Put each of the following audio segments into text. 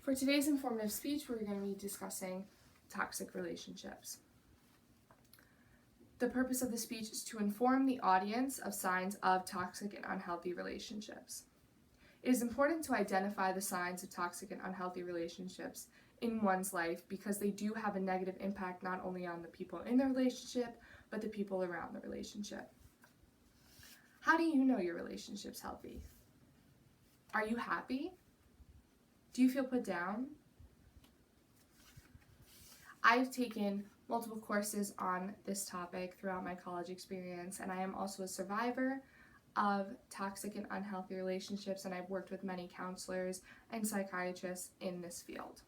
For today's informative speech, we're going to be discussing toxic relationships. The purpose of the speech is to inform the audience of signs of toxic and unhealthy relationships. It is important to identify the signs of toxic and unhealthy relationships in one's life because they do have a negative impact not only on the people in the relationship, but the people around the relationship. How do you know your relationship's healthy? Are you happy? Do you feel put down? I've taken multiple courses on this topic throughout my college experience, and I am also a survivor of toxic and unhealthy relationships, and I've worked with many counselors and psychiatrists in this field.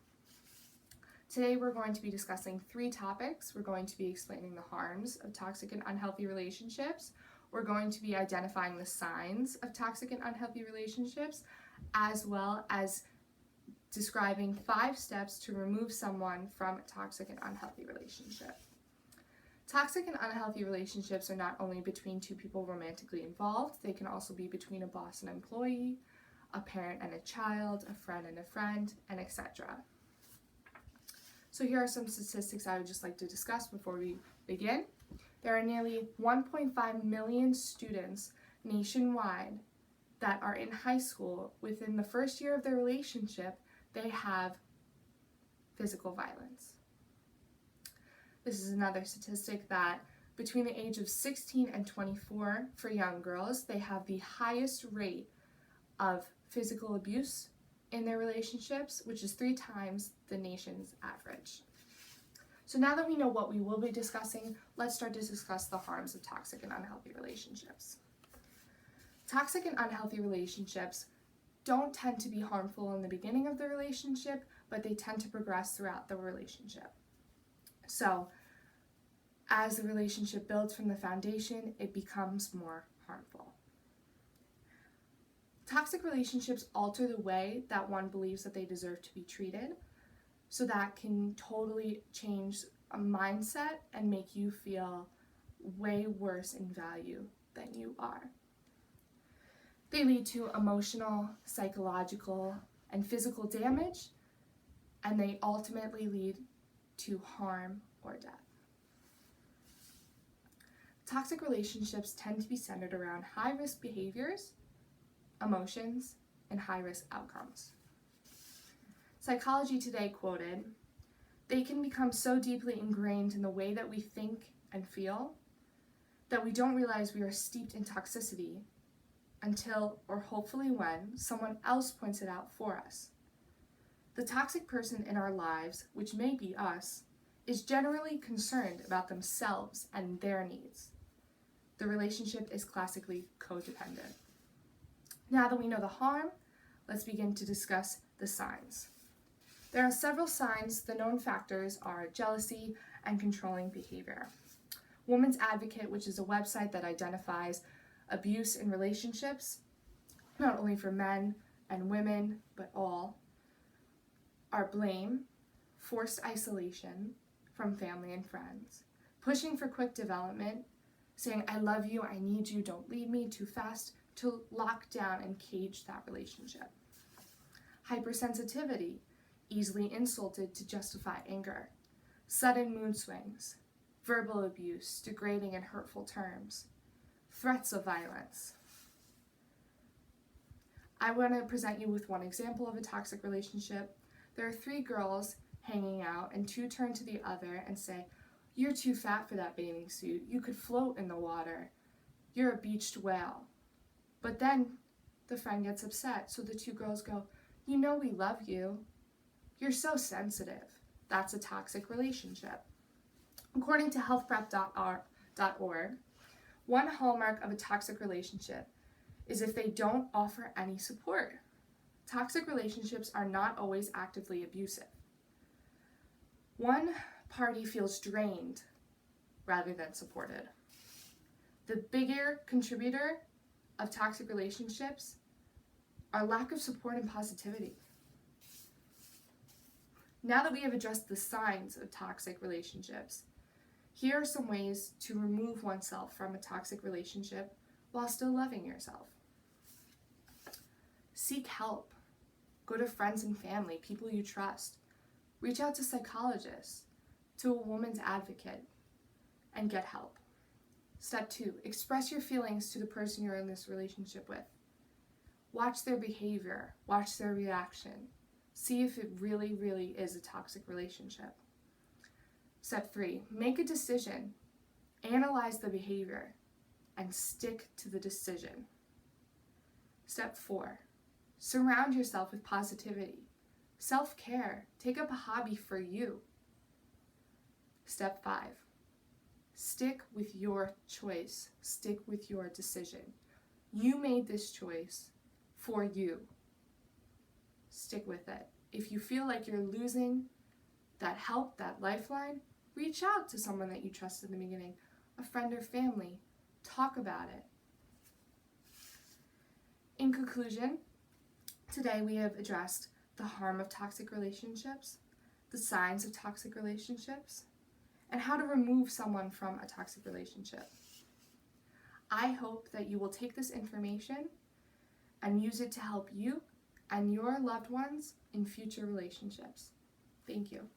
Today we're going to be discussing 3 topics. We're going to be explaining the harms of toxic and unhealthy relationships. We're going to be identifying the signs of toxic and unhealthy relationships, as well as describing 5 steps to remove someone from a toxic and unhealthy relationship. Toxic and unhealthy relationships are not only between 2 people romantically involved, they can also be between a boss and employee, a parent and a child, a friend and a friend, and etc. So here are some statistics I would just like to discuss before we begin. There are nearly 1.5 million students nationwide that are in high school. Within the first year of their relationship, they have physical violence. This is another statistic that between the age of 16 and 24 for young girls, they have the highest rate of physical abuse in their relationships, which is 3 times the nation's average. So now that we know what we will be discussing, let's start to discuss the harms of toxic and unhealthy relationships. Toxic and unhealthy relationships don't tend to be harmful in the beginning of the relationship, but they tend to progress throughout the relationship. So, as the relationship builds from the foundation, it becomes more harmful. Toxic relationships alter the way that one believes that they deserve to be treated, so that can totally change a mindset and make you feel way worse in value than you are. They lead to emotional, psychological, and physical damage, and they ultimately lead to harm or death. Toxic relationships tend to be centered around high-risk behaviors, emotions, and high-risk outcomes. Psychology Today quoted, "They can become so deeply ingrained in the way that we think and feel that we don't realize we are steeped in toxicity until, or hopefully when, someone else points it out for us. The toxic person in our lives, which may be us, is generally concerned about themselves and their needs. The relationship is classically codependent." Now that we know the harm, let's begin to discuss the signs. There are several signs. The known factors are jealousy and controlling behavior. Woman's Advocate, which is a website that identifies abuse in relationships, not only for men and women, but all, are blame, forced isolation from family and friends, pushing for quick development, saying, "I love you, I need you, don't leave me," too fast, to lock down and cage that relationship. Hypersensitivity, easily insulted to justify anger, sudden mood swings, verbal abuse, degrading and hurtful terms, threats of violence. I want to present you with one example of a toxic relationship. There are 3 girls hanging out, and 2 turn to the other and say, "You're too fat for that bathing suit. You could float in the water. You're a beached whale." But then the friend gets upset, so the 2 girls go, "You know we love you. You're so sensitive." That's a toxic relationship. According to healthprep.org, one hallmark of a toxic relationship is if they don't offer any support. Toxic relationships are not always actively abusive. One party feels drained rather than supported. The bigger contributor of toxic relationships are lack of support and positivity. Now that we have addressed the signs of toxic relationships, here are some ways to remove oneself from a toxic relationship while still loving yourself. Seek help. Go to friends and family, people you trust. Reach out to psychologists, to a woman's advocate, and get help. Step 2, express your feelings to the person you're in this relationship with. Watch their behavior, watch their reaction. See if it really, really is a toxic relationship. Step 3, make a decision. Analyze the behavior and stick to the decision. Step 4, surround yourself with positivity. Self-care, take up a hobby for you. Step 5, stick with your choice. Stick with your decision. You made this choice for you. Stick with it. If you feel like you're losing that help, that lifeline, reach out to someone that you trust in the beginning, a friend or family. Talk about it. In conclusion, today we have addressed the harm of toxic relationships, the signs of toxic relationships, and how to remove someone from a toxic relationship. I hope that you will take this information and use it to help you and your loved ones in future relationships. Thank you.